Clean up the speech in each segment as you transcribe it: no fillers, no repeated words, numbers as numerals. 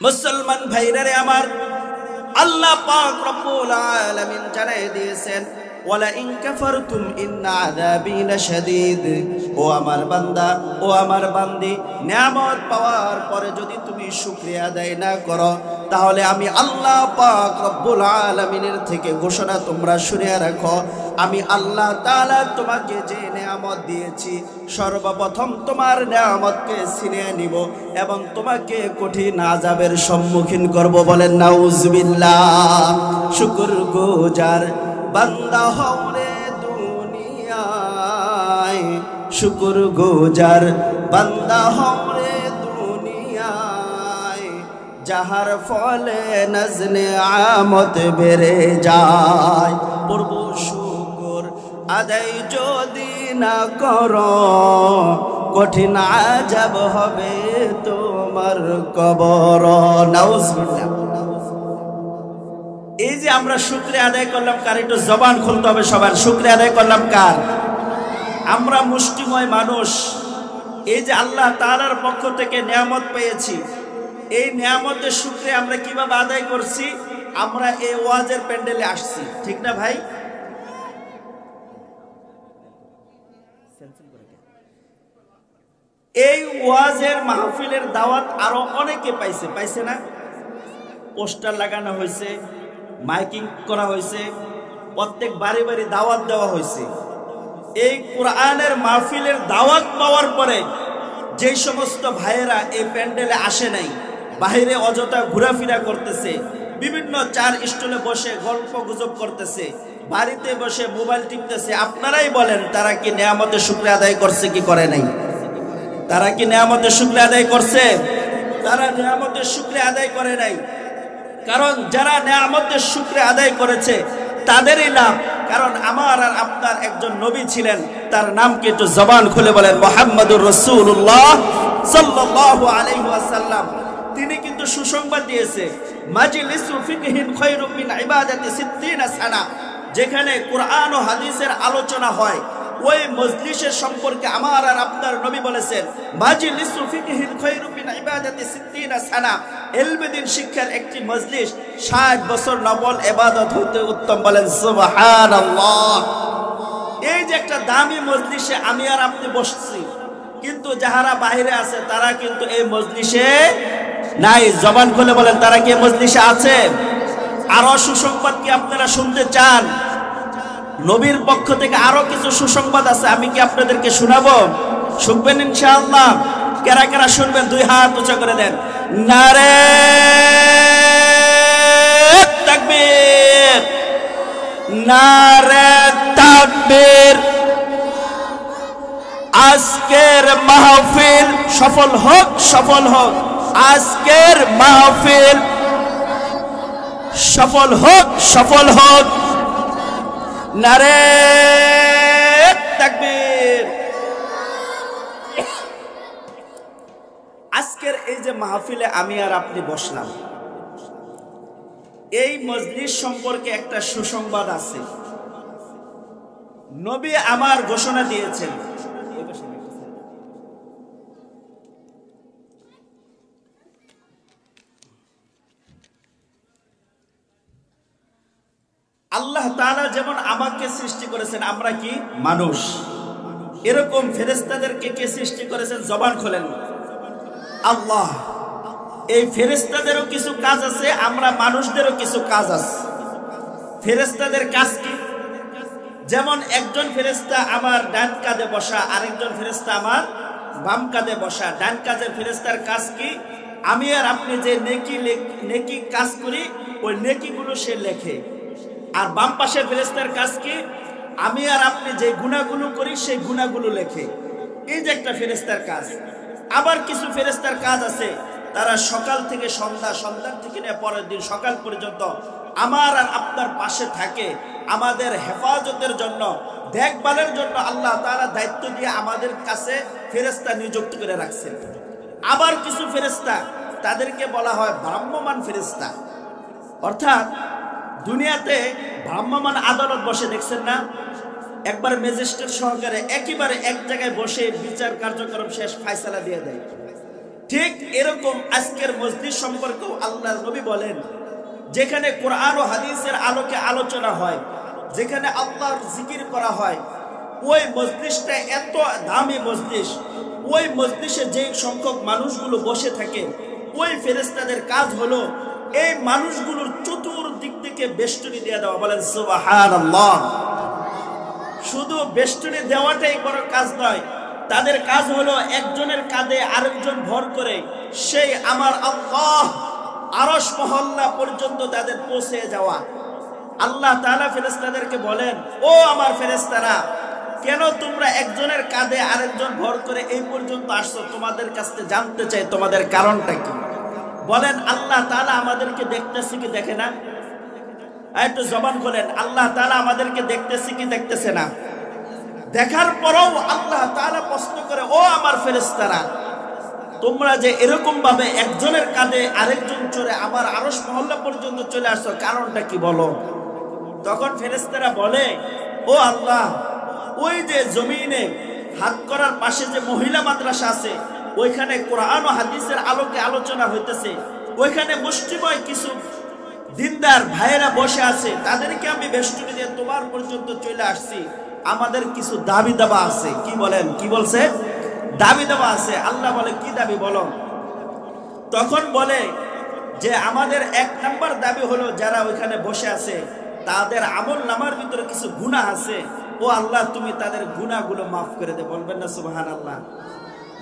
মুসলমান ভাইরা রে আমার, আল্লাহ পাক রব্বুল আলামিন জানাই দিয়েছেন ওয়ালা ইন কাফারতুম ইন্না আযাবি লাশাদীদ। ও আমার বান্দা, ও আমার বান্দি, নিয়ামত পাওয়ার পরে যদি তুমি শুকরিয়া আদায় না করো, তাহলে আমি আল্লাহ পাক রব্বুল আলামিনের থেকে ঘোষণা তোমরা শুনে রাখো, আমি আল্লাহ তাআলা তোমাকে যে নিয়ামত দিয়েছি সর্বপ্রথম তোমার নিয়ামতকে ছিনিয়ে নিব এবং তোমাকে কঠিন আযাবের সম্মুখীন করব। বলেন নাউজুবিল্লাহ। শুকরগুজার বান্দা হও রে দুনিয়ায়, শুকরগুজার বান্দা হও রে দুনিয়ায়, যাহার ফলে নজলে আমত বেড়ে যায়। পূর্ব শুকর আদায় যদি না করো, কঠিন আযাব হবে তোমার কবর। নাউজুবিল্লাহ। এই যে আমরা শুকরিয়া আদায় করলাম কার, একটু জবান খুলতে হবে সবার। শুকরিয়া আদায় করলাম কার? আমরা মুষ্টিময় মানুষ। এই যে আল্লাহ তাআলার পক্ষ থেকে নিয়ামত পেয়েছি, এই নিয়ামতের শুকরিয়া আমরা কিভাবে আদায় করছি? আমরা এই ওয়াজের প্যান্ডেলে আসছি, ঠিক না ভাই? এই ওয়াজের মাহফিলের দাওয়াত আরো অনেকে পাইছে, পাইছে না? পোস্টার লাগানো হয়েছে, মাইকিং করা হয়েছে, প্রত্যেক বাড়ি বাড়ি দাওয়াত দেওয়া হয়েছে। এই কোরআনের মাহফিলের দাওয়াত পাওয়ার পরে যে সমস্ত ভাইয়েরা এই প্যান্ডেলে আসে নাই, বাইরে অযথা ঘোরাফেরা করতেছে, বিভিন্ন চার স্টলে বসে গল্প গুজব করতেছে, বাড়িতে বসে মোবাইল টিপতেছে, আপনারাই বলেন তারা কি নিয়ামতের শুকরিয়া আদায় করছে কি করে নাই? তারা কি নিয়ামতের শুকরিয়া আদায় করছে? তারা নিয়ামতের শুকরিয়া আদায় করে নাই। কারণ যারা নিয়ামতের শুকরিয়া আদায় করেছে তাদেরই লাভ। কারণ আমার আর আপনার একজন নবী ছিলেন, তার নাম কি একটু জবান খুলে বলেন? মুহাম্মাদুর রাসূলুল্লাহ সাল্লাল্লাহু আলাইহি ওয়াসাল্লাম। তিনি কিন্তু সুসংবাদ দিয়েছে, মাজলিসু ফিকহিন খায়রুম মিন ইবাদাতি 60 সানা। যেখানে কোরআন ও হাদিসের আলোচনা হয়, ওই মজলিসের সম্পর্কে আমার আর আপনার নবী বলেছেন, মাজলিসু ফিকহিন খায়রুম মিন ইবাদাতি 60 সানা। ইলমে দ্বীন শিক্ষার একটি মজলিস 60 বছর নফল ইবাদত হতে উত্তম। বলেন সুবহানাল্লাহ। এই যে একটা দামি মজলিসে আমি আর আপনি বসছি, কিন্তু যারা বাইরে আছে তারা কিন্তু এই মজলিসে নাই। জবান খুলে বলেন তারা কি এই মজলিসে আছে? আরো সুসংবাদ কি আপনারা শুনতে চান? নবীর পক্ষ থেকে আরো কিছু সুসংবাদ আছে, আমি কি আপনাদেরকে শোনাবো? শুনবেন ইনশাআল্লাহ? কারা কারা শুনবেন দুই হাত উঁচা করে দেন। নারে তাকবীর, নারে তাকবীর। আজকের মাহফিল সফল হোক, সফল হোক। আজকের মাহফিল সফল হোক, সফল হোক। নারে তাকবীর। আজকের এই যে মাহফিলে আমি আর আপনি বসলাম, এই মজলিস সম্পর্কে একটা সুসংবাদ আছে। নবী আমার ঘোষণা দিয়েছেন, আল্লাহ তাআলা যেমন আমাকে সৃষ্টি করেছেন, আমরা কি মানুষ, এরকম ফেরেশতাদেরকে কে সৃষ্টি করেছেন? জবান খোলেন আল্লাহ। এই ফেরেশতাদেরও কিছু কাজ আছে, আমরা মানুষদেরও কিছু কাজ আছে। ফেরেশতাদের কাজ কি? যেমন একজন ফেরেশতা আমার ডান কাঁধে বসা, আরেকজন ফেরেশতা আমার বাম কাঁধে বসা। ডান কাঁধের ফেরেশতার কাজ কি? আমি আর আপনি যে নেকি কাজ করি, ওই নেকিগুলো সে লেখে। আর বাম পাশের ফেরেশতার কাজ কি? আমি আর আপনি যে গুনাহগুলো করি সেই গুনাহগুলো লেখে। এই যে একটা ফেরেশতার কাজ। আবার কিছু ফেরেশতার কাজ আছে, তারা সকাল থেকে সন্ধ্যা, সন্ধ্যার থেকে নিয়ে পরের দিন সকাল পর্যন্ত আমার আর আপনার পাশে থাকে, আমাদের হেফাজতের জন্য, দেখভালের জন্য আল্লাহ তাআলা দায়িত্ব দিয়ে আমাদের কাছে ফেরেশতা নিযুক্ত করে রাখছেন। আবার কিছু ফেরেশতা, তাদেরকে বলা হয় ভ্রাম্যমাণ ফেরেশতা। অর্থাৎ দুনিয়াতে ভ্রাম্যমাণ আদালত বসে, দেখছেন না? একবার ম্যাজিস্ট্রেট সহকারে একেবারে এক জায়গায় বসে বিচার কার্যক্রম শেষ, ফায়সালা দিয়ে দেয়। ঠিক এরকম আজকের মজলিস সম্পর্কেও আল্লাহর নবী বলেন, যেখানে কোরআন ও হাদিসের আলোকে আলোচনা হয়, যেখানে আল্লাহর জিকির করা হয়, ওই মজলিসটা এত দামি মজলিস। ওই মজলিসে যে সংখ্যক মানুষগুলো বসে থাকে, ওই ফেরেশতাদের কাজ হলো এই মানুষগুলোর চতুর্দিক থেকে বেষ্টনী দিয়ে দেওয়া। বলেন সুবহানাল্লাহ। শুধু বেষ্টনী দেওয়াটাই বড় কাজ নয়, তাদের কাজ হলো একজনের কাঁধে আরেকজন ভর করে সেই আমার আল্লাহ আরশ মহল্লা পর্যন্ত তাদের পৌঁছে যাওয়া। আল্লাহ তাআলা ফেরেশতাদেরকে বলেন, ও আমার ফেরেশতারা, কেন তোমরা একজনের কাঁধে আরেকজন ভর করে এই পর্যন্ত আসছো? তোমাদের কাছে জানতে চাই তোমাদের কারণটা কি। বলেন, আল্লাহ তাআলা আমাদেরকে দেখতেছে কি দেখে না? একটু জবান খোলেন, আল্লাহ তাআলা আমাদেরকে দেখতেছে কি দেখতেছে না? দেখার পরেও আল্লাহ তাআলা প্রশ্ন করে, ও আমার ফেরেশতারা, তোমরা যে এরকম ভাবে একজনের কাঁধে আরেকজন চড়ে আমার আরশ মহল্লা পর্যন্ত চলে আসছো, কারণটা কি বলো? তখন ফেরেশতারা বলে, ও আল্লাহ, ওই যে জমিনে হাত করার পাশে যে মহিলা মাদ্রাসা আছে, ওইখানে কোরআন ও হাদিসের আলোকে আলোচনা হইতেছে, ওইখানে মুষ্টিময় কিছু দিনদার ভাইয়েরা বসে আছে, তাদেরকে আমি বেষ্টনী দিয়ে তোমার পর্যন্ত চলে আসছি। আমাদের কিছু দাবি দাবা আছে। কি বলেন? কি বলছে? দাবি দাবা আছে। আল্লাহ বলে, কি দাবি বলো? তখন বলে যে আমাদের 1 নাম্বার দাবি হলো, যারা ওইখানে বসে আছে তাদের আমল নামার ভিতরে কিছু গুনাহ আছে। ও আল্লাহ, তুমি তাদের গুনাহগুলো মাফ করে দে। বলবেন না সুবহানাল্লাহ?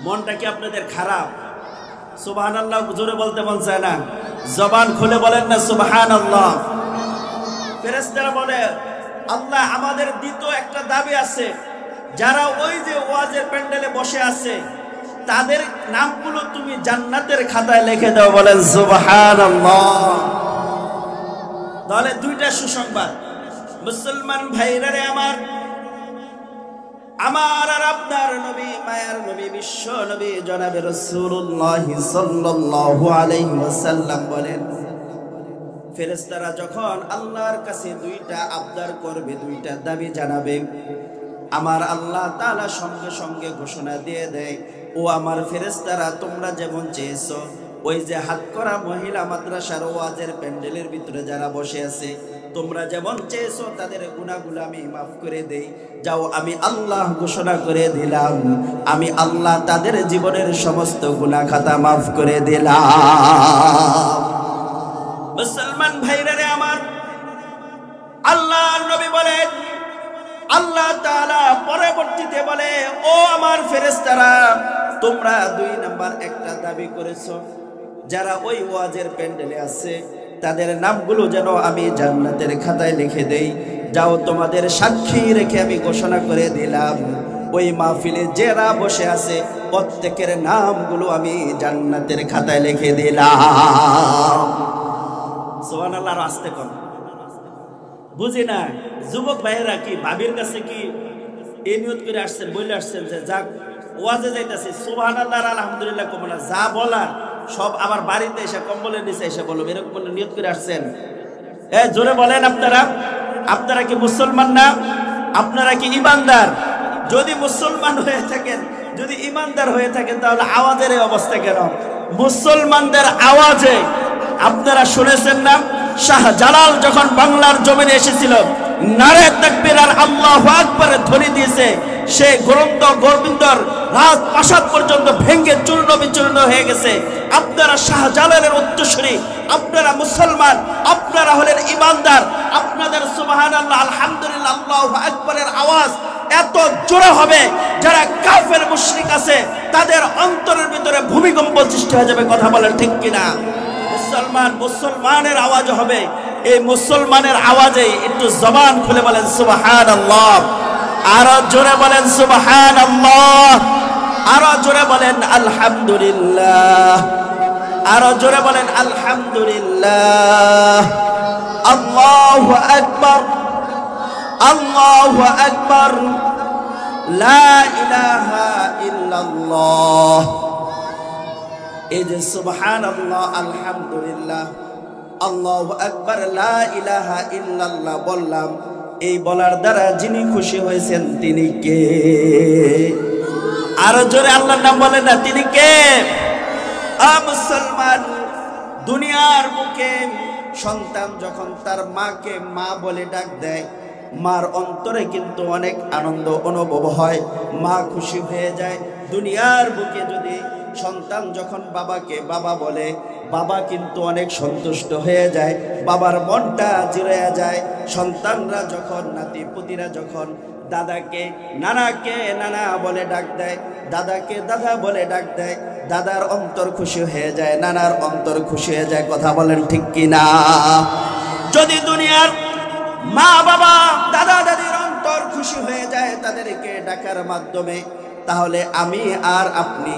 মনটা কি আপনাদের খারাপ? সুবহানাল্লাহ জোরে বলতে মন চায় না? জবান খুলে বলেন না সুবহানাল্লাহ। ফেরেশতারা বলে, আল্লাহ, আমাদের দ্বিতীয় একটা দাবি আছে, যারা ওই যে ওয়াজের প্যান্ডেলে বসে আছে তাদের নামগুলো তুমি জান্নাতের খাতায় লিখে দাও। বলেন সুবহানাল্লাহ। তাহলে দুইটা সুসংবাদ। মুসলমান ভাইরা রে আমার, আমার আর আপনার নবী, মায়ার নবী, বিশ্ব নবী জনাবে রাসূলুল্লাহ সাল্লাল্লাহু আলাইহি ওয়াসাল্লাম বলেন, ফেরেশতারা যখন আল্লাহর কাছে দুইটা আবদার করবে, দুইটা দাবি জানাবে, আমার আল্লাহ তাআলা সঙ্গে সঙ্গে ঘোষণা দিয়ে দেয়, ও আমার ফেরেশতারা, তোমরা যেমন চেয়েছো ওই যে হাত করা মহিলা মাদ্রাসার ওয়াজের প্যান্ডেলের ভিতরে যারা বসে আছে, তোমরা যেমন চেয়েছো তাদের গুনাহগুলো আমি মাফ করে দেই। যাও, আমি আল্লাহ ঘোষণা করে দিলাম, আমি আল্লাহ তাদের জীবনের সমস্ত গুনাহ খাতা মাফ করে দিলাম। মুসলমান ভাইরা রে আমার, আল্লাহর নবী বলেন, আল্লাহ তাআলা পরবর্তীতে বলে, ও আমার ফেরেশতারা, তোমরা 2 নাম্বার একটা দাবি করেছো, যারা ওই ওয়াজের প্যান্ডেলে আছে তাদের নামগুলো যেন আমি জান্নাতের খাতায় লিখে দেই। যাও, তোমাদের সাক্ষী রেখে আমি ঘোষণা করে দিলাম, ওই মাহফিলে যারা বসে আছে প্রত্যেকের নামগুলো আমি জান্নাতের খাতায় লিখে দিলাম। সুবহানাল্লাহ। আস্তে কর, বুঝি না। যুবক ভাইয়েরা কি ভাবির কাছে কি এই নিয়ত করে আসছেন, বলে আসছেন যে যাক ওয়াজে যাইতেছি, সুবহানাল্লাহ আলহামদুলিল্লাহ কম না, যা বলার সব আবার বাড়িতে এসে কম্বলের নিচে এসে বলো, এরকম বলে নিয়ত করে আসছেন? জোরে বলেন আপনারা, আপনারা কি মুসলমান না? আপনারা কি ইমানদার? যদি মুসলমান হয়ে থাকেন, যদি ইমানদার হয়ে থাকেন, তাহলে আওয়াজের এই অবস্থা কেন? মুসলমানদের আওয়াজে আপনারা শুনেছেন না, শাহজালাল যখন বাংলার জমিনে এসেছিল, নারে তাকবীর আর আল্লাহু আকবারের ধ্বনি দিয়েছে, সে গ্রন্থ গোবিন্দর রাজপ্রাসাদ পর্যন্ত ভেঙে চূর্ণ বিচূর্ণ হয়ে গেছে। আপনারা শাহজালালের উত্তরসূরি, আপনারা মুসলমান, আপনারা হলেন ইমানদার, আপনাদের সুবহানাল্লাহ আলহামদুলিল্লাহ আল্লাহু আকবারের আওয়াজ এত জোরে হবে, যারা কাফের মুশরিক আছে তাদের অন্তরের ভিতরে ভূমিকম্প সৃষ্টি হয়ে যাবে। কথা বলেন ঠিক কিনা? মুসলমানের আওয়াজ হবে, এই মুসলমানের আওয়াজে একটু জবান খুলে বলেন সুবহানাল্লাহ। আরো জোরে বলেন সুবহানাল্লাহ, আরো জোরে বলেন আলহামদুলিল্লাহ, আরো জোরে বলেন আলহামদুলিল্লাহ। আল্লাহু আকবার, আল্লাহু আকবার, লা ইলাহা ইল্লাল্লাহ। এই যে সুবহানাল্লাহ, আলহামদুলিল্লাহ, আল্লাহু আকবার, লা ইলাহা ইল্লাল্লাহ বললাম, এই বলার দ্বারা যিনি খুশি হয়েছেন তিনি কে? আরো জোরে আল্লাহর নাম বলেন না, তিনি কে? মুসলমান, দুনিয়ার বুকে সন্তান যখন তার মাকে মা বলে ডাক দেয়, মার অন্তরে কিন্তু অনেক আনন্দ অনুভব হয়, মা খুশি হয়ে যায়। দুনিয়ার বুকে যদি সন্তান যখন বাবাকে বাবা বলে, বাবা কিন্তু অনেক সন্তুষ্ট হয়ে যায়, বাবার মনটা জুড়ে যায়। সন্তানরা যখন, নাতি পুতিরা যখন দাদাকে নানাকে নানা বলে ডাক দেয়, দাদাকে দাদা বলে ডাক দেয়, দাদার অন্তর খুশি হয়ে যায়, নানার অন্তর খুশি হয়ে যায়। কথা বলেন ঠিক কিনা? যদি দুনিয়ার মা বাবা দাদা দাদির অন্তর খুশি হয়ে যায় তাদেরকে ডাকার মাধ্যমে, তাহলে আমি আর আপনি,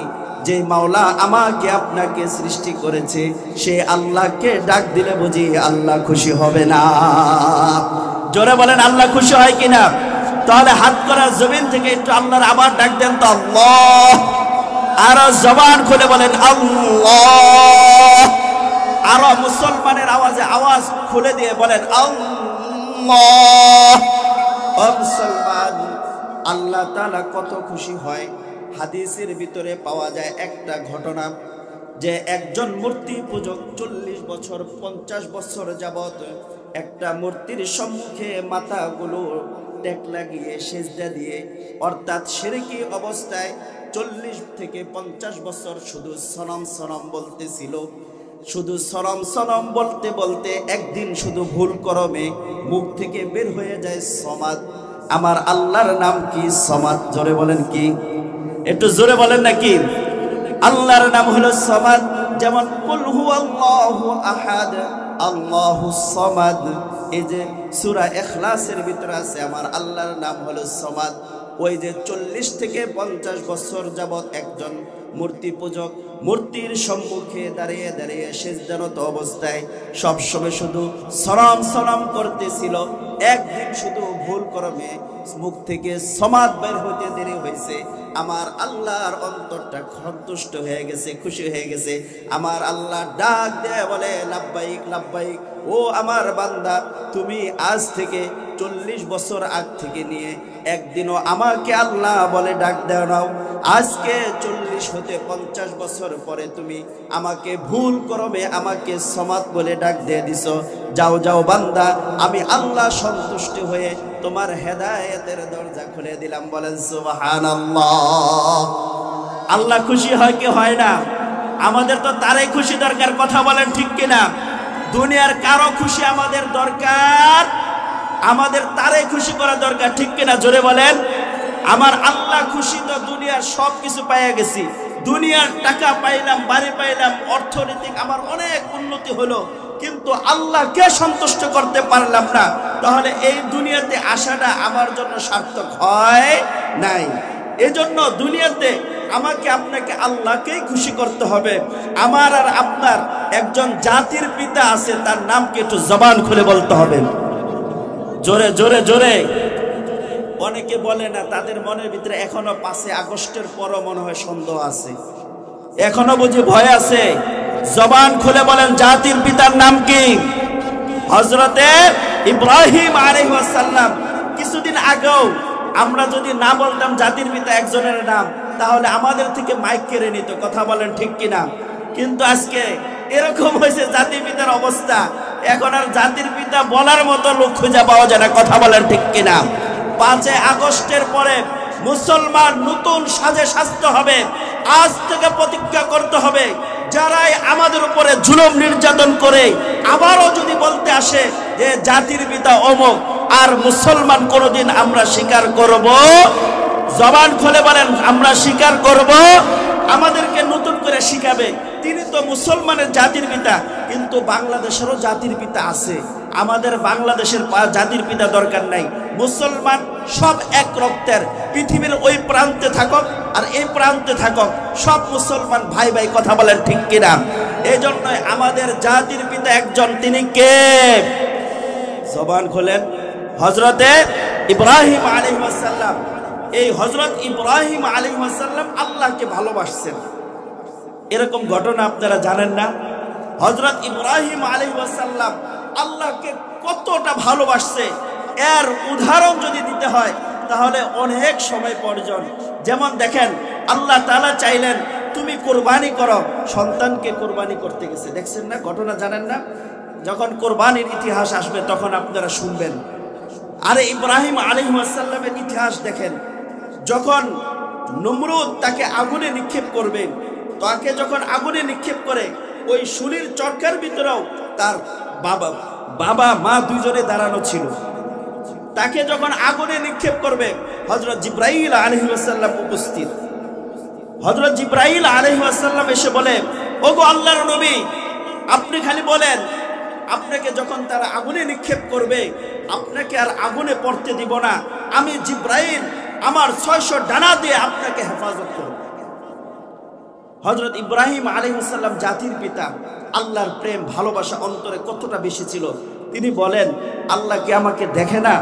যে মাওলা আমাকে আপনাকে সৃষ্টি করেছে, সে আল্লাহকে ডাক দিলে বুঝি আল্লাহ খুশি হবে না? জোরে বলেন আল্লাহ খুশি হয় কিনা? তাহলে হাত করা জমিন থেকে একটু আল্লাহর আবার ডাক দেন তো, আল্লাহ। আরো জবান খুলে বলেন আল্লাহ। আরো মুসলমানের আওয়াজে আওয়াজ খুলে দিয়ে বলেন আল্লাহ। ও মুসলমান, আল্লাহ তাআলা কত খুশি হয়। হাদিসের ভিতরে পাওয়া যায় একটা ঘটনা, যে একজন মূর্তি পূজক 40 বছর 50 বছর যাবত একটা মূর্তির সম্মুখে মাথাগুলো টেক লাগিয়ে সেজদা দিয়ে, অর্থাৎ শিরকি অবস্থায় 40 থেকে 50 বছর শুধু সনম সনম বলতেছিল। শুধু সনম সনম বলতে বলতে একদিন শুধু ভুল করমে মুখ থেকে বের হয়ে যায় সমাদ। আমার আল্লাহর নাম কি? সমাদ। জোরে বলেন কি? একটু জোরে বলেন নাকি? আল্লাহর নাম হলো সমাদ। যেমন কুল হুয়াল্লাহু আহাদ, আল্লাহুস সামাদ। এই যে সূরা ইখলাসের ভিতরে আছে, আমার আল্লাহর নাম হলো সমাদ। ওই যে 40 থেকে 50 বছর যাবত একজন মূর্তি পূজক মূর্তির সম্মুখে দাঁড়িয়ে দাঁড়িয়ে সেজদারত অবস্থায় সবসময় শুধু সরম সরম করতেছিল। একদিন শুধু ভুল করমে মুখ থেকে সমাদ বের হতে দেরি হয়েছে। আমার আল্লাহর অন্তরটা সন্তুষ্ট হয়ে গেছে, খুশি হয়ে গেছে। আমার আল্লাহ ডাক দেয় বলে, লাব্বাইক লাব্বাইক, ও আমার বান্দা, তুমি আজ থেকে 40 বছর আগ থেকে নিয়ে একদিনও আমাকে আল্লাহ বলে ডাক দেও নাও। আজকে 40 হতে 50 বছর পরে তুমি আমাকে ভুল করবে আমাকে সমাদ বলে ডাক দিয়ে দিছ। যাও যাও বান্দা, আমি আল্লাহ সন্তুষ্ট হয়ে তোমার হেদায়েতের দরজা খুলে দিলাম। বলেন সুবহানাল্লাহ। আল্লাহ খুশি হয় কি হয় না? আমাদের তো তারই খুশি দরকার। কথা বলেন ঠিক কিনা? দুনিয়ার কারো খুশি আমাদের দরকার, আমাদের তারই খুশি করা দরকার, ঠিক কিনা? জোরে বলেন। আমার আল্লাহ খুশি তো দুনিয়ার সব কিছু পাইয়া গেছি, দুনিয়ার টাকা পাইলাম, বাড়ি পাইলাম, অর্থনৈতিক আমার অনেক উন্নতি হলো, কিন্তু আল্লাহকে সন্তুষ্ট করতে পারলাম না। তাহলে এই দুনিয়াতে আসাটা আমার জন্য সার্থক হয় নাই। এজন্য দুনিয়াতে আমাকে আপনাকে আল্লাহকেই খুশি করতে হবে। আমার আর আপনার একজন জাতির পিতা আছে, তার নামকে একটু জবান খুলে বলতে হবে, জোরে জোরে জোরে। অনেকে বলে না, তাদের মনের ভিতরে এখনো 5 আগস্টের পরও মনে হয় সন্দেহ আছে, এখনো বুঝি ভয় আছে। জবান খুলে বলেন, জাতির পিতার নাম কি? হযরতে ইব্রাহিম আলাইহিস সালাম। কিছুদিন আগেও আমরা যদি না বলতাম জাতির পিতা একজনের নাম, তাহলে আমাদের থেকে মাইক কেড়ে নিত। কথা বলেন ঠিক কিনা? কিন্তু আজকে এরকম হয়েছে জাতির পিতার অবস্থা, এখন আর জাতির পিতা বলার মতো লোক খুঁজে পাওয়া যায় না। কথা বলেন ঠিক কিনা? 5 আগস্টের পরে মুসলমান নতুন সাজে সাজতে হবে। আজ থেকে প্রতিজ্ঞা করতে হবে, যারাই আমাদের উপরে জুলুম নির্যাতন করে আবারও যদি বলতে আসে যে জাতির পিতা অমুক, আর মুসলমান কোনোদিন আমরা স্বীকার করব। জবান খুলে বলেন, আমরা স্বীকার করব। আমাদেরকে নতুন করে শিখাবে, তিনি তো মুসলমানের জাতির পিতা, কিন্তু বাংলাদেশেরও জাতির পিতা আছে। আমাদের বাংলাদেশের জাতির পিতা দরকার নাই। মুসলমান সব এক রক্তের, পৃথিবীর ওই প্রান্তে থাকক আর এই প্রান্তে থাকক, সব মুসলমান ভাই ভাই। কথা বলেন ঠিক কিনা? এই জন্যই আমাদের জাতির পিতা একজন, তিনি কে? জবান খোলেন, হযরতে ইব্রাহিম আলাইহিস সালাম। এই হযরত ইব্রাহিম আলাইহিস সালাম আল্লাহকে ভালোবাসছেন, এরকম ঘটনা আপনারা জানেন না? হযরত ইব্রাহিম আলাইহিস সালাম আল্লাহকে কতটা ভালোবাসছে, এর উদাহরণ যদি দিতে হয় তাহলে অনেক সময় প্রয়োজন। যেমন দেখেন, আল্লাহ তাআলা চাইলেন তুমি কোরবানি করো। সন্তানকে কোরবানি করতে গেছে, দেখছেন না ঘটনা, জানেন না? যখন কোরবানির ইতিহাস আসবে তখন আপনারা শুনবেন। আরে ইব্রাহিম আলাইহিস সালামের ইতিহাস দেখেন, যখন নমরুদ তাকে আগুনে নিক্ষেপ করবে, তাকে যখন আগুনে নিক্ষেপ করে ওই শুলির চরকার ভিতরেও তার বাবা মা দুইজনে দাঁড়ানো ছিল। তাকে যখন আগুনে নিক্ষেপ করবে হযরত জিবরাইল আলাইহিস সালাম উপস্থিত। হযরত জিবরাইল আলাইহিস সালাম এসে বলে, ওগো আল্লাহর নবী, আপনি খালি বলেন, আপনাকে যখন তারা আগুনে নিক্ষেপ করবে আপনাকে আর আগুনে পড়তে দিব না, আমি জিবরাইল আমার 600 ডানা দিয়ে আপনাকে হেফাজত করব। হযরত ইব্রাহিম আলাইহিস সালাম জাতির পিতা, আল্লাহর প্রেম ভালোবাসা অন্তরে কতটা বেশি ছিল। তিনি বলেন, আল্লাহ কি আমাকে দেখে না?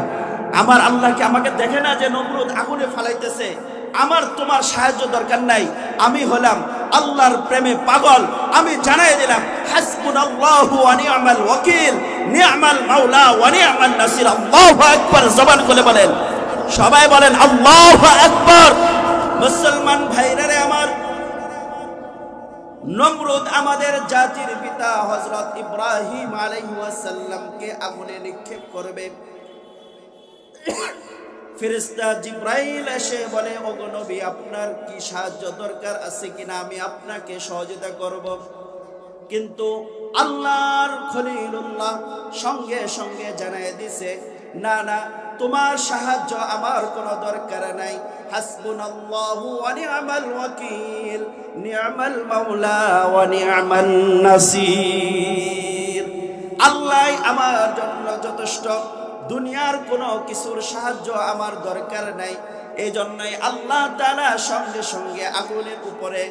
আমার আল্লাহ কি আমাকে দেখে না যে নমরুদ আগুনে ফালাইতেছে? আমার তোমার সাহায্য দরকার নাই, আমি হলাম আল্লাহর প্রেমে পাগল। আমি জানাই দিলাম, হাসবুনাল্লাহু ওয়া নি'মাল ওয়াকিল, নি'মাল মাওলা ওয়া নি'মান নাসির। আল্লাহু আকবার, জবান খুলে বলেন, সবাই বলেন আল্লাহু আকবার। মুসলমান ভাইরা রে আমার, নমরুদ আমাদের জাতির পিতা হযরত ইব্রাহিম আলাইহিস সালামকে আগুনে নিক্ষেপ করবে। ফেরেশতা জিবরাইল এসে বলে, ওগো নবী, আপনার কি সাহায্য দরকার আছে কিনা? আমি আপনাকে সহযোগিতা করব। কিন্তু আল্লাহর খলিলুল্লাহ সঙ্গে সঙ্গে জানায় দিছে, না না, তোমার সাহায্য আমার কোনো দরকার নাই। হাসবুনাল্লাহু ওয়া নি'মাল ওয়াকিল, নি'মাল মাওলা ওয়া নি'মান নাসির। আল্লাহ আমার জন্য যথেষ্ট, দুনিয়ার কোনো কিছুর সাহায্য আমার দরকার নাই। এই জন্যই আল্লাহ তাআলা সঙ্গে সঙ্গে আগুনের উপরে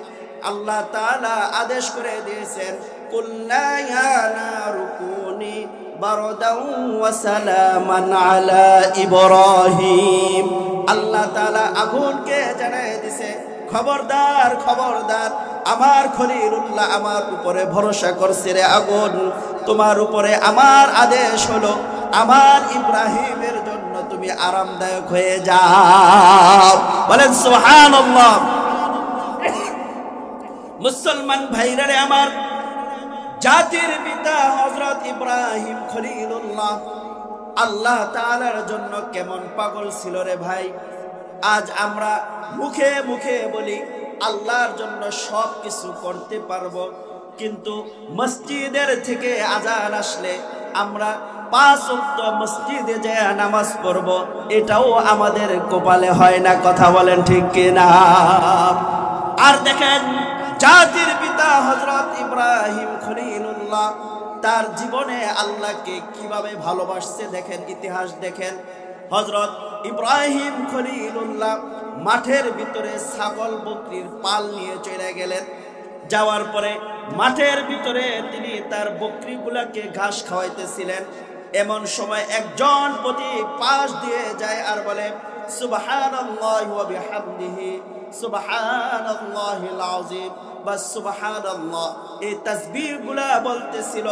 আল্লাহ তাআলা আদেশ করে দিয়েছেন, কুল্লা ইয়া নারু কুনি বারদাও ওয়া সালামান আলা ইব্রাহিম। আল্লাহ তাআলা আগুনকে জানায় দিয়েছে, খবরদার খবরদার, আমার খলিলুল্লাহ আমার উপরে ভরসা করছে রে আগুন, তোমার উপরে আমার আদেশ হলো আমার ইব্রাহিমের জন্য তুমি আরামদায়ক হয়ে যাও। বলেন সুবহানাল্লাহ। মুসলমান ভাইরা রে আমার, জাতির পিতা হযরত ইব্রাহিম খলিলুল্লাহ আল্লাহ তাআলার জন্য কেমন পাগল ছিল রে ভাই। আজ আমরা মুখে মুখে বলি আল্লাহর জন্য সব কিছু করতে পারবো, কিন্তু মসজিদের থেকে আজান আসলে আমরা 5 ওয়াক্ত মসজিদে যায় নামাজ পড়ব, এটাও আমাদের কপালে হয় না। কথা বলেন ঠিক কিনা? আর দেখেন জাতির পিতা হযরত ইব্রাহিম খলিলুল্লাহ তার জীবনে আল্লাহকে কিভাবে ভালোবাসছে দেখেন, ইতিহাস দেখেন। হযরত ইব্রাহিম খলিলুল্লাহ মাঠের ভিতরে ছাগল বকরির পাল নিয়ে চলে গেলেন। যাওয়ার পরে মাঠের ভিতরে তিনি তার বকরিগুলাকে ঘাস খাওয়াইতেছিলেন। এমন সময় একজন পথিক পাশ দিয়ে যায় আর বলে, সুবহানাল্লাহি ওয়া বিহামদিহি সুবহানাল্লাহিল আযীম বা সুবহানাল্লাহ। এই তাসবিহগুলা বলতেছিল।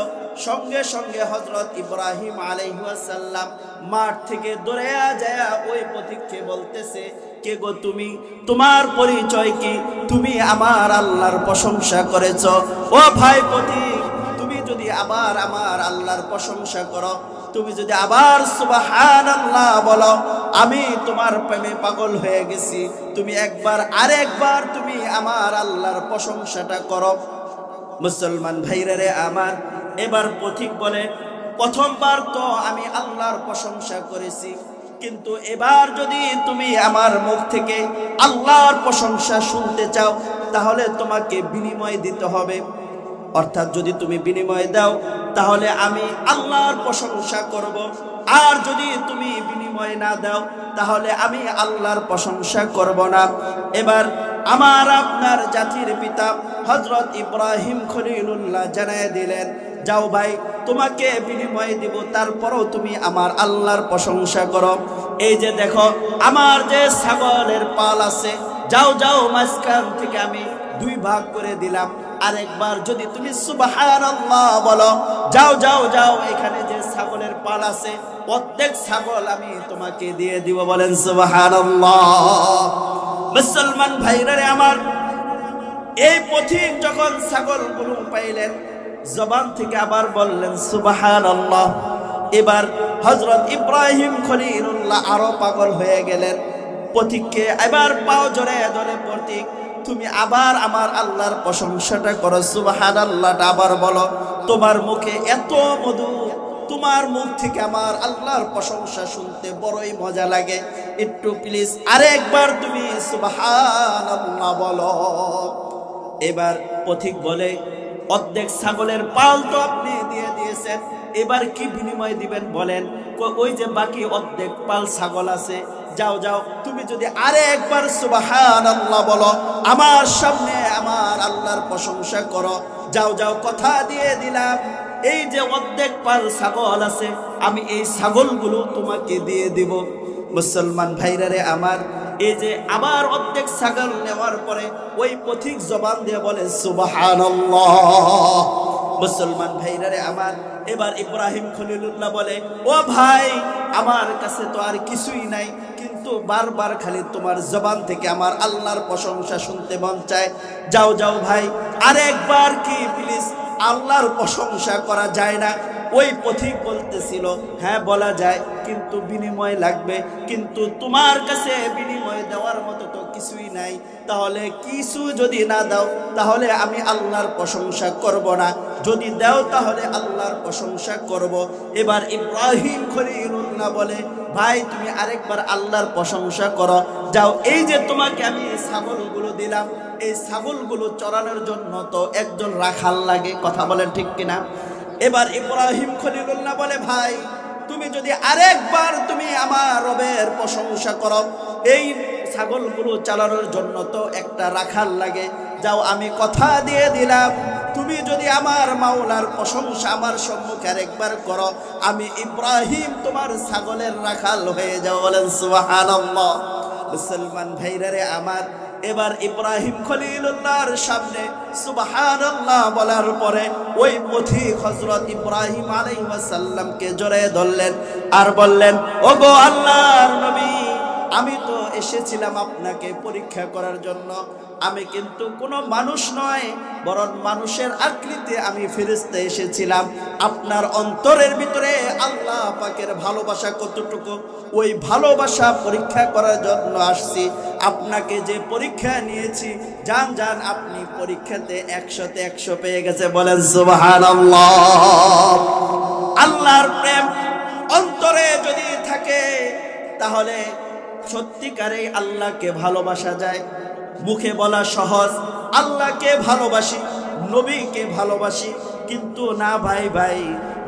সঙ্গে সঙ্গে হযরত ইব্রাহিম আলাইহিস সালাম মাঠ থেকে দৌড়ে যায় ওই পথিককে বলতেছে, কে গো তুমি? তোমার পরিচয় কি? তুমি আমার আল্লাহর প্রশংসা করেছো। ও ভাই পথিক, তুমি যদি আবার আমার আল্লাহর প্রশংসা করো, তুমি যদি আবার সুবহানাল্লাহ বলো, আমি তোমার প্রেমে পাগল হয়ে গেছি। তুমি একবার আরেকবার তুমি আমার আল্লাহর প্রশংসাটা করো। মুসলমান ভাইরা রে আমার, এবার পথিক বলে, প্রথমবার তো আমি আল্লাহর প্রশংসা করেছি, কিন্তু এবার যদি তুমি আমার মুখ থেকে আল্লাহর প্রশংসা শুনতে চাও তাহলে তোমাকে বিনিময় দিতে হবে। অর্থাৎ যদি তুমি বিনিময় দাও তাহলে আমি আল্লাহর প্রশংসা করব, আর যদি তুমি বিনিময় না দাও তাহলে আমি আল্লাহর প্রশংসা করব না। এবার আমার আপনার জাতির পিতা হযরত ইব্রাহিম খলিলুল্লাহ জানায় দিলেন, যাও ভাই, তোমাকে বিনিময় দিব, তারপরও তুমি আমার আল্লাহর প্রশংসা করো। এই যে দেখো আমার যে ছাগলের পাল আছে, যাও যাও, মাঝখান থেকে আমি 2 ভাগ করে দিলাম। আরেকবার যদি তুমি সুবহানাল্লাহ বলো, যাও যাও যাও, এখানে যে ছাগলের পাল আছে প্রত্যেক ছাগল আমি তোমাকে দিয়ে দিব। বলেন সুবহানাল্লাহ। মুসলমান ভাইরা রে আমার, এই পথিক যখন ছাগলগুলো পাইলেন, জবান থেকে আবার বললেন সুবহানাল্লাহ। এবার হযরত ইব্রাহিম খলিলুল্লাহ আরো পাগল হয়ে গেলেন। পথিককে এবার পাও জড়ে ধরে, পথিক তুমি আবার আমার আল্লাহর প্রশংসাটা করো, সুবহানাল্লাহটা আবার বলো। তোমার মুখে এত মধু, তোমার মুখ থেকে আমার আল্লাহর প্রশংসা শুনতে বড়ই মজা লাগে, একটু প্লিজ আরেকবার তুমি সুবহানাল্লাহ বলো। এবার পথিক বলে, অর্ধেক ছাগলের পাল তো আপনি দিয়ে দিয়েছেন, এবার কি বিনিময় দিবেন বলেন? ওই যে বাকি অর্ধেক পাল ছাগল আছে, যাও যাও তুমি যদি আরে একবার সুবহানাল্লাহ বলো, আমার সামনে আমার আল্লাহর প্রশংসা করো, যাও যাও কথা দিয়ে দিলাম, এই যে অর্ধেক পাল ছাগল আছে আমি এই ছাগলগুলো তোমাকে দিয়ে দিব। মুসলমান ভাইরা রে আমার, এই যে আবার অর্ধেক ছাগল নেওয়ার পরে ওই পথিক জবান দিয়ে বলে সুবহানাল্লাহ। মুসলমান ভাইরা রে আমার, এবার ইব্রাহিম খলিলুল্লাহ বলে, ও ভাই আমার কাছে তো আর কিছুই নাই, কিন্তু বারবার খালি তোমার জবান থেকে আমার আল্লাহর প্রশংসা শুনতে মন চায়, যাও যাও ভাই আরেকবার কি প্লিজ আল্লাহর প্রশংসা করা যায় না? ওই পথিক বলতেছিল, হ্যাঁ বলা যায়, কিন্তু বিনিময় লাগবে, কিন্তু তোমার কাছে বিনিময় দেওয়ার মতো তো কিছুই নাই, তাহলে কিছু যদি না দাও তাহলে আমি আল্লাহর প্রশংসা করব না, যদি দাও তাহলে আল্লাহর প্রশংসা করব। এবার ইব্রাহিম খলিলুল্লাহ বলে, ভাই তুমি আরেকবার আল্লাহর প্রশংসা করো, যাও এই যে তোমাকে আমি ছাগলগুলো দিলাম, এই ছাগলগুলো চড়ানোর জন্য তো একজন রাখাল লাগে, কথা বলেন ঠিক কিনা? এবার ইব্রাহিম খলিলুল্লাহ বলে, ভাই তুমি যদি আরেকবার তুমি আমার রবের প্রশংসা করো, এই ছাগলগুলো চালানোর জন্য তো একটা রাখাল লাগে, যাও আমি কথা দিয়ে দিলাম, তুমি যদি আমার মাওলার প্রশংসা আমার সম্মুখে আরেকবার করো, আমি ইব্রাহিম তোমার ছাগলের রাখাল হয়ে যাও। বলেন সুবহানাল্লাহ। মুসলমান ভাইরা রে আমার, এবার ইব্রাহিম খলিলুল্লাহর সামনে সুবহানাল্লাহ বলার পরে ওই পথিক হযরত ইব্রাহিম আলাইহিস সালামকে জড়িয়ে ধরলেন আর বললেন, ওগো আল্লাহর নবী, আমি তো এসেছিলাম আপনাকে পরীক্ষা করার জন্য, আমি কিন্তু কোনো মানুষ নয়, বরং মানুষের আকৃতিতে আমি ফেরেশতা এসেছিলাম, আপনার অন্তরের ভিতরে আল্লাহ পাকের ভালোবাসা কতটুকু ওই ভালোবাসা পরীক্ষা করার জন্য আসছি, আপনাকে যে পরীক্ষা নিয়েছি, জান জান আপনি পরীক্ষাতে 100তে 100 পেয়ে গেছে। বলেন সুবহানাল্লাহ। আল্লাহর প্রেম অন্তরে যদি থাকে তাহলে সত্যিকারে আল্লাহকে ভালোবাসা যায়। মুখে বলা সহজ, আল্লাহকে ভালোবাসি, নবীকে ভালোবাসি, কিন্তু না ভাই ভাই,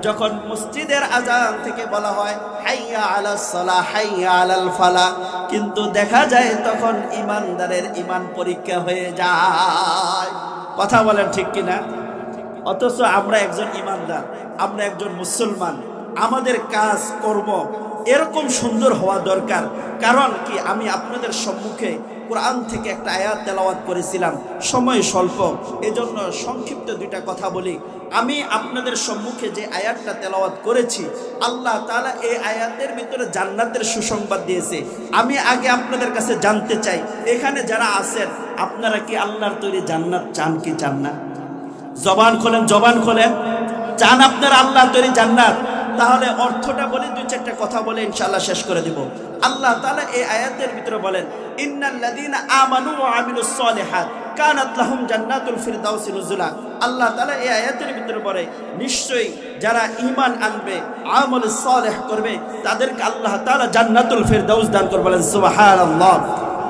যখন মসজিদের আজান থেকে বলা হয় হাইয়া আলাস সালাহ হাইয়া আলাল ফালাহ, কিন্তু দেখা যায় তখন ইমানদারের ইমান পরীক্ষা হয়ে যায়। কথা বলেন ঠিক কিনা? অথচ আমরা একজন ইমানদার, আমরা একজন মুসলমান, আমাদের কাজ কর্ম এরকম সুন্দর হওয়া দরকার। কারণ কি, আমি আপনাদের সম্মুখে কোরআন থেকে একটা আয়াত তেলাওয়াত করেছিলাম, সময় স্বল্প, এজন্য সংক্ষিপ্ত দুইটা কথা বলি। আমি আপনাদের সম্মুখে যে আয়াতটা তেলাওয়াত করেছি, আল্লাহ তাআলা এই আয়াতের ভিতরে জান্নাতের সুসংবাদ দিয়েছে। আমি আগে আপনাদের কাছে জানতে চাই, এখানে যারা আছেন আপনারা কি আল্লাহর তৈরি জান্নাত চান কি চান না? জবান খোলেন, জবান খোলেন। চান আপনারা আল্লাহর তৈরি জান্নাত? তাহলে অর্থটা বলে দুই চারটা কথা বলে ইনশাআল্লাহ শেষ করে দিব। আল্লাহ তাআলা এই আয়াতের ভিতরে বলেন, ইন্নাল্লাযীনা আমানু ওয়া আমিলুস সলিহাত কানাত লাহুম জান্নাতুল ফিরদাউসি নুজুলা। আল্লাহ তাআলা এই আয়াতের ভিতরে বলে, নিশ্চয়ই যারা ঈমান আনবে, আমল সালেহ করবে, তাদেরকে আল্লাহ তাআলা জান্নাতুল ফিরদাউস দান করবে। বলেন সুবহানাল্লাহ।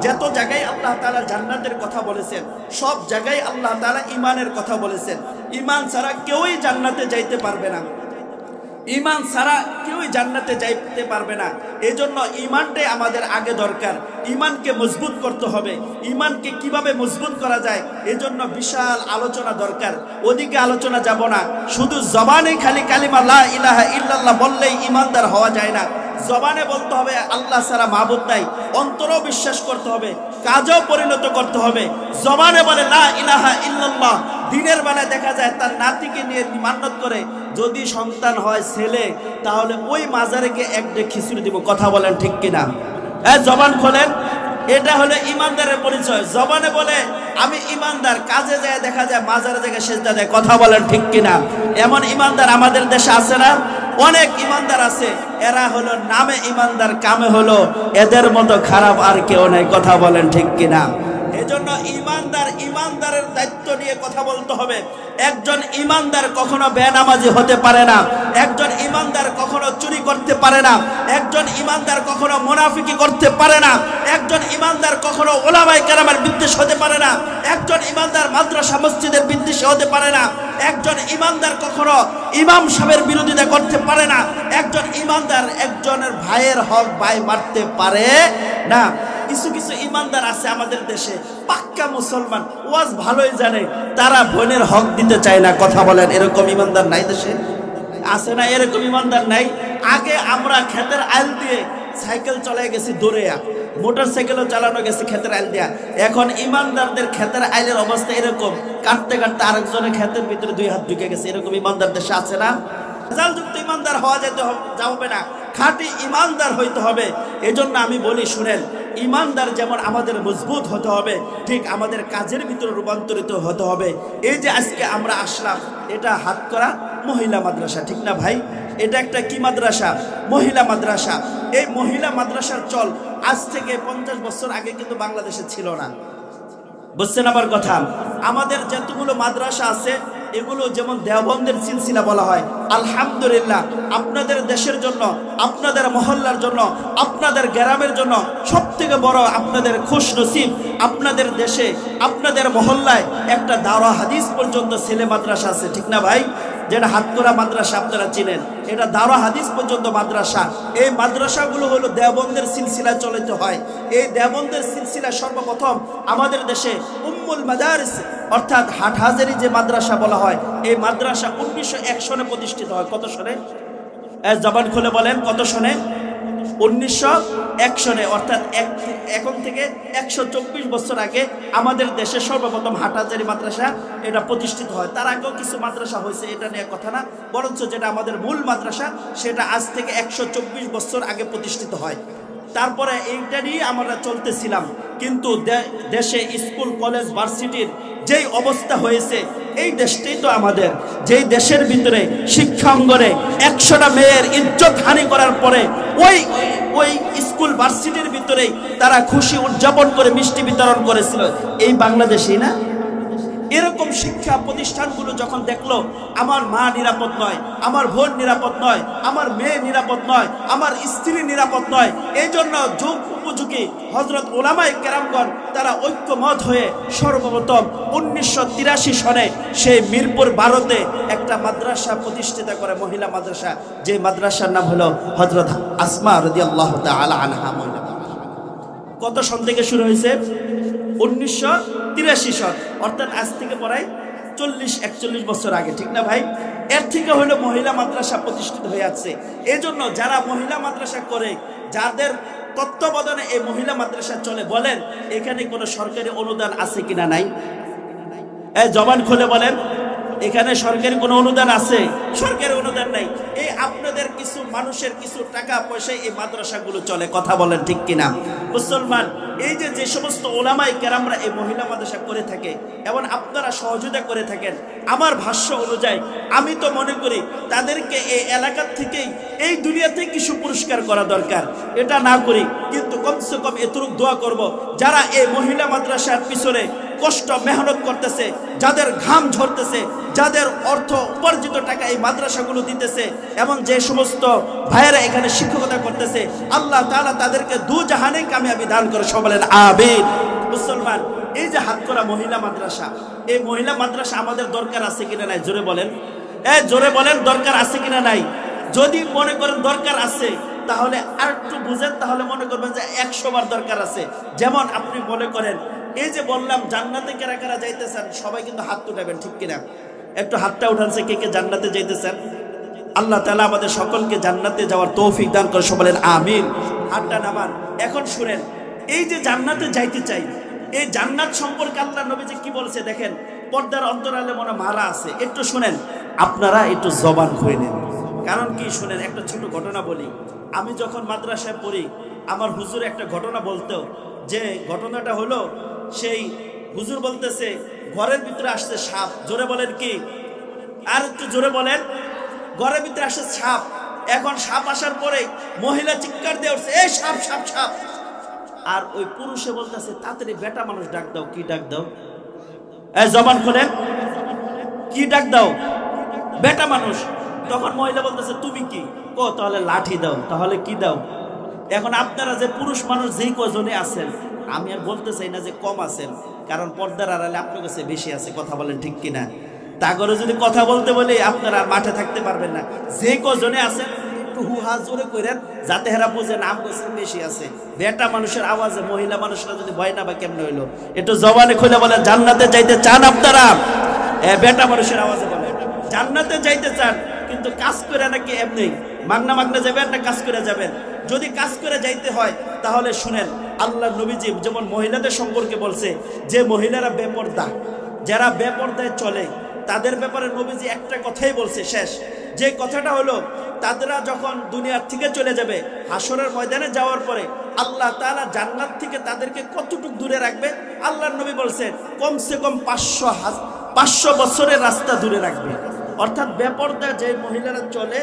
যত জায়গায় আল্লাহ তাআলা জান্নাতের কথা বলেছেন, সব জায়গায় আল্লাহ তাআলা ঈমানের কথা বলেছেন। ঈমান ছাড়া কেউই জান্নাতে যাইতে পারবে না, ঈমান ছাড়া কেউই জান্নাতে যাইতে পারবে না। এজন্য ঈমানটাই আমাদের আগে দরকার, ঈমানকে মজবুত করতে হবে। ঈমানকে কিভাবে মজবুত করা যায়, এজন্য বিশাল আলোচনা দরকার, ওদিকে আলোচনা যাব না। শুধু জবানে খালি কালিমা লা ইলাহা ইল্লাল্লাহ বললেই ঈমানদার হওয়া যায় না। জবানে বলতে হবে আল্লাহ ছাড়া মাবুদ নাই, অন্তরেও বিশ্বাস করতে হবে, কাজও পরিণত করতে হবে। জবানে বলে লা ইলাহা ইল্লাল্লাহ, দিনের বেলায় দেখা যায় তার নাতিকে নিয়ে মান্নত করে, যদি সন্তান হয় ছেলে তাহলে ওই মাজারে গিয়ে এক ডে খিচুড়ি দিব। কথা বলেন ঠিক কিনা? জবান খোলেন। এটা হলো ইমানদারের পরিচয়। জবানে বলে আমি ইমানদার, কাজে যায় দেখা যায় মাজারে জায়গায় সেজদা দেয়। কথা বলেন ঠিক কিনা? এমন ইমানদার আমাদের দেশে আছে না? অনেক ইমানদার আছে, এরা হলো নামে ইমানদার, কামে হলো এদের মতো খারাপ আর কেউ নাই। কথা বলেন ঠিক কিনা? এজন্য ইমানদারের দায়িত্ব নিয়ে কথা বলতে হবে। একজন ইমানদার কখনো বেনামাজি হতে পারে না, একজন ইমানদার কখনো চুরি করতে পারে না, একজন ইমানদার কখনো মুনাফিকি করতে পারে না, একজন ইমানদার কখনো উলামায়ে কেরামের বিদ্বেষ হতে পারে না, একজন ইমানদার মাদ্রাসা মসজিদের বিদ্বেষ হতে পারে না, একজন ইমানদার কখনো ইমাম সাহেবের বিরোধিতা করতে পারে না, একজন ইমানদার একজনের ভাইয়ের হক ভাই মারতে পারে না। কিছু কিছু ইমানদার আছে আমাদের দেশে, পাক্কা মুসলমান, ওয়াজ ভালোই জানে, তারা বোনের হক দিতে চায় না। কথা বলেন, এরকম ইমানদার নাই দেশে? আছে না এরকম ইমানদার? নাই। আগে আমরা ক্ষেতের আইল দিয়ে সাইকেল চালায় গেছি দৌড়েয়া, মোটর সাইকেলও চালানো গেছে ক্ষেতের আইল দিয়া। এখন ইমানদারদের ক্ষেতের আইলের অবস্থা এরকম, কাটতে কাটতে আরেকজনের ক্ষেতের ভিতরে 2 হাত ঢুকে গেছে। এরকম ইমানদার দেশে আছে না? জালযুক্ত ইমানদার হওয়া যাবে না, খাঁটি ইমানদার হইতে হবে। এজন্য আমি বলি শুনেন, ইমানদার যেমন আমাদের মজবুত হতে হবে, ঠিক আমাদের কাজের ভিতরে রূপান্তরিত হতে হবে। এই যে আজকে আমরা আসলাম, এটা হাতকড়া মহিলা মাদ্রাসা, ঠিক না ভাই? এটা একটা কি মাদ্রাসা? মহিলা মাদ্রাসা। এই মহিলা মাদ্রাসার চল আজ থেকে 50 বছর আগে কিন্তু বাংলাদেশে ছিল না। বুঝছেন আমার কথা? আমাদের যতগুলো মাদ্রাসা আছে এগুলো যেমন দেওবন্দের সিলসিলা বলা হয়, আলহামদুলিল্লাহ আপনাদের দেশের জন্য, আপনাদের মহল্লার জন্য, আপনাদের গ্রামের জন্য সবথেকে বড় আপনাদের খুশ নসিব, আপনাদের দেশে আপনাদের মহল্লায় একটা দাওরা হাদিস পর্যন্ত ছেলে মাদ্রাসা আছে, ঠিক না ভাই? যেটা হাতকড়া মাদ্রাসা আপনারা চিনেন, এটা দাওরা হাদিস পর্যন্ত মাদ্রাসা। এই মাদ্রাসাগুলো হলো দেওবন্দের সিলসিলায় চলিত হয়। এই দেওবন্দের সিলসিলা সর্বপ্রথম আমাদের দেশে উম্মুল মাদারিস অর্থাৎ হাটহাজারি যে মাদ্রাসা বলা হয়, এই মাদ্রাসা 1901 সনে প্রতিষ্ঠিত হয়। কত সনে? জবান খুলে বলেন, কত সনে? 1901 সনে, অর্থাৎ এখন থেকে 124 বছর আগে আমাদের দেশে সর্বপ্রথম হাটহাজারি মাদ্রাসা এটা প্রতিষ্ঠিত হয়। তার আগেও কিছু মাদ্রাসা হয়েছে, এটা নিয়ে কথা না, বরঞ্চ যেটা আমাদের মূল মাদ্রাসা সেটা আজ থেকে 124 বছর আগে প্রতিষ্ঠিত হয়। তারপরে এইটা নিয়ে আমরা চলতেছিলাম, কিন্তু দেশে স্কুল কলেজ ভার্সিটির যেই অবস্থা হয়েছে, এই দেশটাই তো আমাদের, যেই দেশের ভিতরে শিক্ষাঙ্গনে 100টা মেয়ের ইজ্জত হানি করার পরে ওই স্কুল ভার্সিটির ভিতরেই তারা খুশি উদযাপন করে মিষ্টি বিতরণ করেছিল, এই বাংলাদেশেই না? এরকম শিক্ষা প্রতিষ্ঠানগুলো যখন দেখলো আমার মা নিরাপদ নয়, আমার বোন নিরাপদ নয়, আমার মেয়ে নিরাপদ নয়, আমার স্ত্রী নিরাপদ নয়, এই জন্য যুগ উপযোগী হযরত উলামায়ে কেরামগণ তারা ঐক্যমত হয়ে সর্বপ্রথম 1983 সনে সেই মিরপুর 12-তে একটা মাদ্রাসা প্রতিষ্ঠিত করে, মহিলা মাদ্রাসা, যে মাদ্রাসার নাম হলো হযরত আসমা রাদিয়াল্লাহু তাআলা আনহা মহিলা মাদ্রাসা। কত সন থেকে শুরু হয়েছে? 1983 সন, অর্থাৎ আজ থেকে প্রায় 40-41 বছর আগে, ঠিক না ভাই? এর থেকে হলো মহিলা মাদ্রাসা প্রতিষ্ঠিত হয়ে আছে। এই জন্য যারা মহিলা মাদ্রাসা করে, যাদের তত্ত্বাবধানে এই মহিলা মাদ্রাসা চলে, বলেন এখানে কোনো সরকারি অনুদান আছে কিনা? নাই। জবান খুলে বলেন, এখানে সরকারি কোনো অনুদান আছে? সরকারি অনুদান নাই। এই আপনাদের কিছু মানুষের কিছু টাকা পয়সায় এই মাদ্রাসাগুলো চলে। কথা বলেন ঠিক কিনা? মুসলমান, এই যে সমস্ত উলামায়ে কেরামরা এই মহিলা মাদ্রাসা করে থাকে এবং আপনারা সহযোগিতা করে থাকেন, আমার ভাষ্য অনুযায়ী আমি তো মনে করি তাদেরকে এই এলাকার থেকেই এই দুনিয়াতে কিছু পুরস্কার করা দরকার। এটা না করি কিন্তু কমসে কম এতটুকু দোয়া করব, যারা এই মহিলা মাদ্রাসার পিছনে কষ্ট মেহনত করতেছে, যাদের ঘাম ঝরতেছে, যাদের অর্থ উপার্জিত টাকা এই মাদ্রাসাগুলো দিতেছে, এবং যে সমস্ত ভাইয়েরা এখানে শিক্ষকতা করতেছে, আল্লাহ তাআলা তাদেরকে দুজাহানে কামিয়াবি দান করে। সবাই বলেন আমিন। মুসলমান, এই যে হাতকড়া মহিলা মাদ্রাসা, এই মহিলা মাদ্রাসা আমাদের দরকার আছে কিনা নাই? জোরে বলেন, জোরে বলেন, দরকার আছে কিনা নাই? যদি মনে করেন দরকার আছে, তাহলে আর একটু বুঝেন, তাহলে মনে করবেন যে 100 বার দরকার আছে। যেমন আপনি মনে করেন, এই যে বললাম জান্নাতে কারা কারা যাইতেছেন, সবাই কিন্তু হাত উঠাবেন, ঠিক কিনা? একটু হাতটা উঠানছে কে কে জান্নাতে যাইতেছেন? আল্লাহ তাআলা আমাদের সকলকে জান্নাতে যাওয়ার তৌফিক দান করে। সবাই বলেন আমিন। হাতটা নামান। এখন শুনেন, এই যে জান্নাতে যাইতে চাই, এই জান্নাত সম্পর্কে আল্লাহ নবী যে কি বলছে দেখেন, পর্দার অন্তরালে মনে মারা আছে, একটু শুনেন, আপনারা একটু জবান খুলে নেন। কারণ কি শুনেন, একটা ছোট ঘটনা বলি। আমি যখন মাদ্রাসায় পড়ি, আমার হুজুর একটা ঘটনা বলতো যে ঘটনাটা হলো, সেই হুজুর বলতেছে ঘরের ভিতরে আসছে সাপ। জোরে বলেন কি? আর একটু জোরে বলেন। ঘরের ভিতরে আসছে সাপ। এখন সাপ আসার পরে মহিলা চিৎকার দিয়ে উঠছে, এই সাপ সাপ সাপ। আর ওই পুরুষে বলতেছে তাড়াতাড়ি বেটা মানুষ ডাক দাও। কি ডাক দাও? এই জবান খোলেন, কি ডাক দাও? বেটা মানুষ। তখন মহিলা বলতেছে তুমি কি? ও তাহলে লাঠি দাও। তাহলে কি দাও? এখন আপনারা যে পুরুষ মানুষ যেই কজনে আছেন, আমি আর বলতে চাই না যে কম আছেন, কারণ পর্দার আড়ালে আপনার কাছে বেশি আছে। কথা বলেন ঠিক কিনা? তা করে যদি কথা বলতে বলি আপনারা মাঠে থাকতে পারবেন না। যে কজনে আছেন একটু হুহা জোরে করেন, যাতে হেরা বুঝে নাম করছেন বেশি আছে। বেটা মানুষের আওয়াজে মহিলা মানুষরা যদি ভয় না বা কেমন হইলো, একটু জবানে খুলে বলেন জান্নাতে যাইতে চান আপনারা? বেটা মানুষের আওয়াজে বলেন জান্নাতে যাইতে চান, কিন্তু কাজ করে নাকি এমনি মাগনা মাগনা যাবেন না কাজ করে যাবেন? যদি কাজ করে যাইতে হয় তাহলে শুনেন, আল্লাহ নবীজি যেমন মহিলাদের সম্পর্কে বলছে যে মহিলারা বেপর্দা, যারা বেপর্দায় চলে, তাদের ব্যাপারে নবীজি একটা কথাই বলছে শেষ। যে কথাটা হলো, তারা যখন দুনিয়ার থেকে চলে যাবে, হাসরের ময়দানে যাওয়ার পরে আল্লাহ তাআলা জান্নাত থেকে তাদেরকে কতটুকু দূরে রাখবে? আল্লাহর নবী বলছেন কমসে কম 500 বছরের রাস্তা দূরে রাখবে। অর্থাৎ বেপর্দা যে মহিলারা চলে,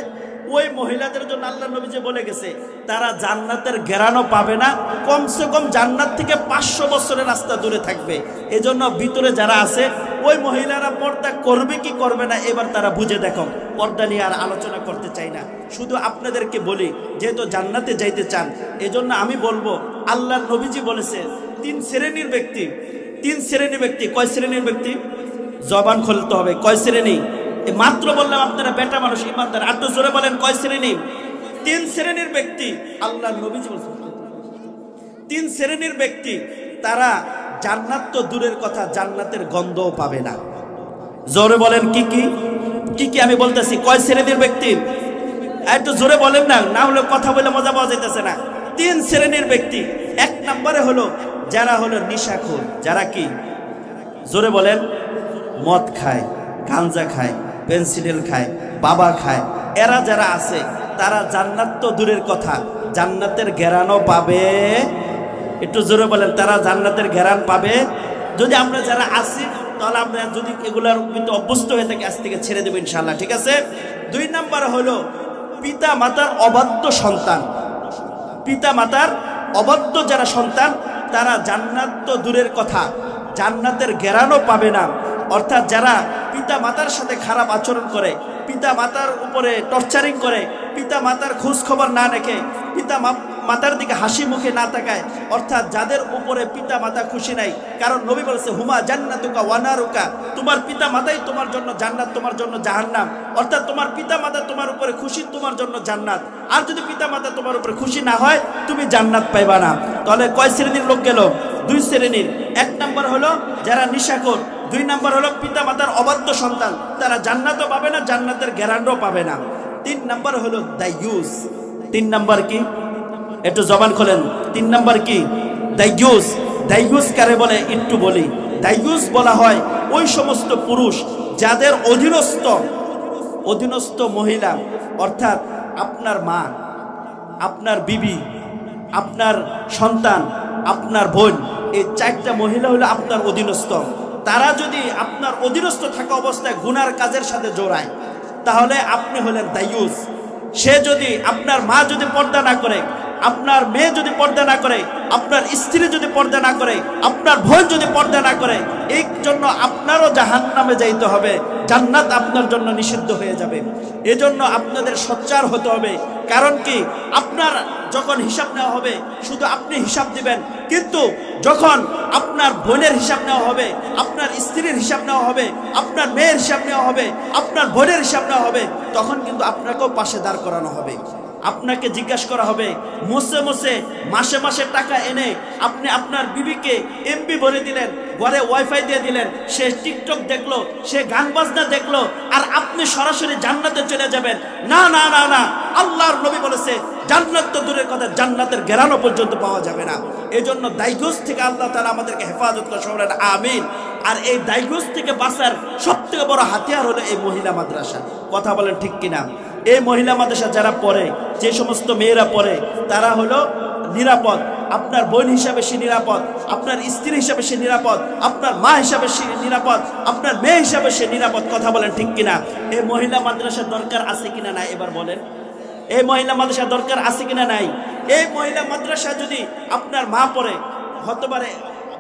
ওই মহিলাদের জন্য আল্লাহ নবী যে বলে গেছে তারা জান্নাতের ঘেরানো পাবে না, কমসে কম জান্নাত থেকে 500 বছরের রাস্তা দূরে থাকবে। এজন্য ভিতরে যারা আছে ওই মহিলারা পর্দা করবে কি করবে না এবার তারা বুঝে দেখো। পর্দা নিয়ে আর আলোচনা করতে চাই না, শুধু আপনাদেরকে বলি যেহেতু জান্নাতে যাইতে চান, এজন্য আমি বলবো আল্লাহর নবীজি বলেছে 3 শ্রেণীর ব্যক্তি। 3 শ্রেণীর ব্যক্তি। কয় শ্রেণীর ব্যক্তি? জবান খুলতে হবে। কয় শ্রেণী? মাত্র বললাম আপনারা বেটা মানুষ ইমানদার। আর তো জোরে বলেন কয় শ্রেণী? 3 শ্রেণীর ব্যক্তি আল্লাহর নবীজি বলেছেন। 3 শ্রেণীর ব্যক্তি, তারা জান্নাত তো দূরের কথা, জান্নাতের গন্ধও পাবে না। জোরে বলেন কি কি কি কি আমি বলতেছি? কয় শ্রেণীর ব্যক্তি? একটু জোরে বলেন না, না হলে কথা বলে মজা পাওয়া যাইতেছে না। 3 শ্রেণীর ব্যক্তি। 1 নম্বরে হলো যারা হলো নিশাখোর। যারা কি? জোরে বলেন। মদ খায়, গাঞ্জা খায়, পেন্সিডেল খায়, বাবা খায়। এরা যারা আছে তারা জান্নাত তো দূরের কথা, জান্নাতের ঘেরানো পাবে। একটু জোরে বলেন, তারা জান্নাতের ঘেরান পাবে। যদি আমরা যারা আছি তাহলে আমরা যদি এগুলার কিন্তু অভ্যস্ত হয়ে থাকি, আজ থেকে ছেড়ে দেবো ইনশাআল্লাহ। ঠিক আছে? 2 নম্বর হলো পিতা মাতার অবাধ্য সন্তান। পিতা মাতার অবাধ্য যারা সন্তান, তারা জান্নাত তো দূরের কথা, জান্নাতের ঘেরানো পাবে না। অর্থাৎ যারা পিতা মাতার সাথে খারাপ আচরণ করে, পিতা মাতার উপরে টর্চারিং করে, পিতা মাতার খোঁজ খবর না রেখে, পিতা মাতার দিকে হাসি মুখে না তাকায়, অর্থাৎ যাদের উপরে পিতা মাতা খুশি নাই। কারণ নবী বলেছে হুমা জান্নাতুকা ওয়া নারুকা, তোমার পিতা মাতাই তোমার জন্য জান্নাত, তোমার জন্য জাহান্নাম। অর্থাৎ তোমার পিতা মাতা তোমার উপরে খুশি, তোমার জন্য জান্নাত। আর যদি পিতা মাতা তোমার উপরে খুশি না হয়, তুমি জান্নাত পাইবা না। তাহলে কয় শ্রেণীর লোক গেল? 2 শ্রেণীর। 1 নম্বর হলো যারা নিশাখোর, 2 নম্বর হলো পিতা মাতার অবাধ্য সন্তান, তারা জান্নাতও পাবে না, জান্নাতের গ্যারান্টিও পাবে না। 3 নম্বর হলো দাইয়ুস। 3 নম্বর কি? একটু জবান খোলেন। 3 নম্বর কি? দাইয়ুস। দাইয়ুস কারে বলে একটু বলি। দাইয়ুস বলা হয় ওই সমস্ত পুরুষ যাদের অধীনস্থ মহিলা, অর্থাৎ আপনার মা, আপনার বিবি, আপনার সন্তান, আপনার বোন, এই 4টা মহিলা হলো আপনার অধীনস্থ। তারা যদি আপনার অধীনস্থ থাকা অবস্থায় গুনার কাজের সাথে জড়ায়, তাহলে আপনি হলেন দাইয়ুস। সে যদি, আপনার মা যদি পর্দা না করে, আপনার মেয়ে যদি পর্দা না করে, আপনার স্ত্রী যদি পর্দা না করে, আপনার বোন যদি পর্দা না করে, এই জন্য আপনারও জাহান্নামে যাইতে হবে, জান্নাত আপনার জন্য নিষিদ্ধ হয়ে যাবে। এজন্য আপনাদের সোচ্চার হতে হবে। কারণ কি? আপনার যখন হিসাব নেওয়া হবে শুধু আপনি হিসাব দিবেন, কিন্তু যখন আপনার বোনের হিসাব নেওয়া হবে, আপনার স্ত্রীর হিসাব নেওয়া হবে, আপনার মেয়ের হিসাব নেওয়া হবে, আপনার বোনের হিসাব নেওয়া হবে, তখন কিন্তু আপনাকেও পাশে দাঁড় করানো হবে। আপনাকে জিজ্ঞাসা করা হবে, মাসে মাসে টাকা এনে আপনি আপনার বিবিকে এমবি ভরে দিলেন, ঘরে ওয়াইফাই দিয়ে দিলেন, সে টিকটক দেখলো, সে গান বাজনা দেখলো, আর আপনি সরাসরি জান্নাতে চলে যাবেন। না না না না, আল্লাহর নবী বলেছে জান্নাত তো দূরের কথা, জান্নাতের ঘেরানো পর্যন্ত পাওয়া যাবে না। এজন্য দাইগুস থেকে আল্লাহ তাআলা আমাদেরকে হেফাজত করে, সবাই আমিন। আর এই দাইগুস থেকে বাঁচার সবথেকে বড় হাতিয়ার হলো এই মহিলা মাদ্রাসা। কথা বলেন ঠিক কিনা? এই মহিলা মাদ্রাসা যারা পড়ে, যে সমস্ত মেয়েরা পড়ে, তারা হলো নিরাপদ। আপনার বোন হিসাবে সে নিরাপদ, আপনার স্ত্রী হিসাবে সে নিরাপদ, আপনার মা হিসাবে সে নিরাপদ, আপনার মেয়ে হিসাবে সে নিরাপদ। কথা বলেন ঠিক কিনা? এই মহিলা মাদ্রাসার দরকার আছে কিনা নাই এবার বলেন? এই মহিলা মাদ্রাসা দরকার আছে কিনা নাই? এই মহিলা মাদ্রাসা যদি আপনার মা পড়ে, হতে পারে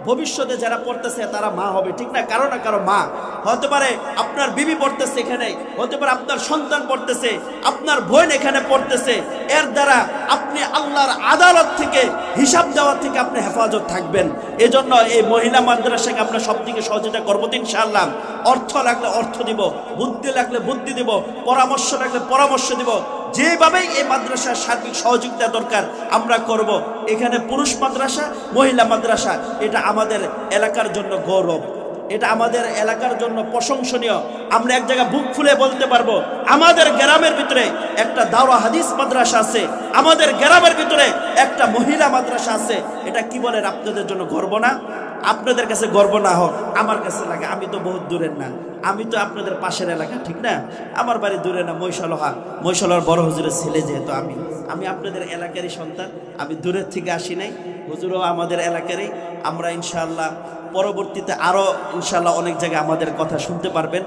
ভবিষ্যতে যারা পড়তেছে তারা মা হবে, ঠিক না? কারো না কারো মা হতে পারে। আপনার বিবি পড়তেছে এখানে, হতে পারে আপনার সন্তান পড়তেছে, আপনার বোন এখানে পড়তেছে। এর দ্বারা আপনি আল্লাহর আদালত থেকে, হিসাব দেওয়া থেকে আপনি হেফাজত থাকবেন। এজন্য এই মহিলা মাদ্রাসাকে আমরা সব দিকে সহযোগিতা করবো ইনশাআল্লাহ। অর্থ লাগলে অর্থ দিব, বুদ্ধি লাগলে বুদ্ধি দিব, পরামর্শ লাগলে পরামর্শ দিব। যেভাবেই এই মাদ্রাসার সার্বিক সহযোগিতা দরকার আমরা করব। এখানে পুরুষ মাদ্রাসা, মহিলা মাদ্রাসা, এটা আমাদের এলাকার জন্য গৌরব, এটা আমাদের এলাকার জন্য প্রশংসনীয়। আমরা এক জায়গায় বুক খুলে বলতে পারবো আমাদের গ্রামের ভিতরে একটা দাওরা হাদিস মাদ্রাসা আছে, আমাদের গ্রামের ভিতরে একটা মহিলা মাদ্রাসা আছে। এটা কি বলেন? আপনাদের জন্য গর্ব না? আপনাদের কাছে গর্ব না হোক, আমার কাছে লাগে। আমি তো বহুত দূরের না, আমি তো আপনাদের পাশের এলাকা, ঠিক না? আমার বাড়ি দূরে না, মহিষালহা, মহিষালহার বড় হুজুরের ছেলে। যেহেতু আমি আপনাদের এলাকারই সন্তান, আমি দূরের থেকে আসি নাই, হুজুরও আমাদের এলাকারই। আমরা ইনশাআল্লাহ পরবর্তীতে আরও ইনশাআল্লাহ অনেক জায়গায় আমাদের কথা শুনতে পারবেন।